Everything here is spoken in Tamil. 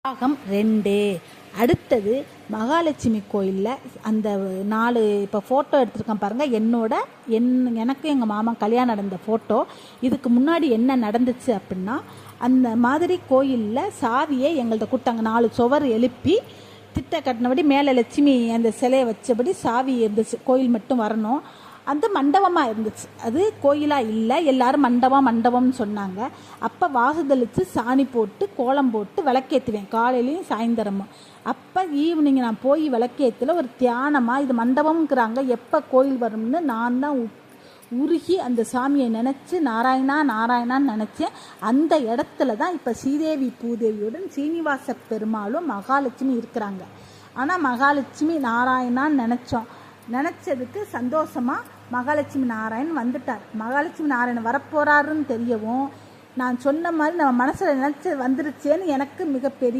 பாகம் 2. அடுத்தது மகாலட்சுமி கோயிலில் அந்த 4 இப்போ ஃபோட்டோ எடுத்துருக்கேன் பாருங்கள். எனக்கு எங்கள் மாமா கல்யாணம் நடந்த ஃபோட்டோ. இதுக்கு முன்னாடி என்ன நடந்துச்சு அப்படின்னா, அந்த மாதிரி கோயிலில் சாவியை எங்கள்கிட்ட கொடுத்தாங்க. 4 சுவர் எழுப்பி திட்ட கட்டினபடி மேலே லட்சுமி அந்த சிலையை வச்சபடி சாவி இருந்துச்சு. கோயில் மட்டும் வரணும். அந்த மண்டபமாக இருந்துச்சு. அது கோயிலாக இல்லை, எல்லாரும் மண்டபம்னு சொன்னாங்க. அப்போ வாசுதளித்து சாணி போட்டு கோலம் போட்டு விளக்கேற்றுவேன், காலையிலையும் சாயந்தரமும். அப்போ ஈவினிங் நான் போய் விளக்கேற்றில் ஒரு தியானமாக, இது மண்டபம்ங்கிறாங்க, எப்போ கோயில் வரும்னு நான் தான் உருகி அந்த சாமியை நினச்சி நாராயணான்னு நினச்சேன். அந்த இடத்துல தான் இப்போ ஸ்ரீதேவி பூதேவியுடன் சீனிவாச பெருமாளும் மகாலட்சுமி இருக்கிறாங்க. ஆனால் மகாலட்சுமி நாராயணான்னு நினச்சதுக்கு சந்தோஷமாக மகாலட்சுமி நாராயணன் வந்துட்டார். மகாலட்சுமி நாராயணன் வரப்போகிறாருன்னு தெரியவும், நான் சொன்ன மாதிரி நம்ம மனசில் நினச்சி வந்துருச்சேன்னு எனக்கு மிகப்பெரிய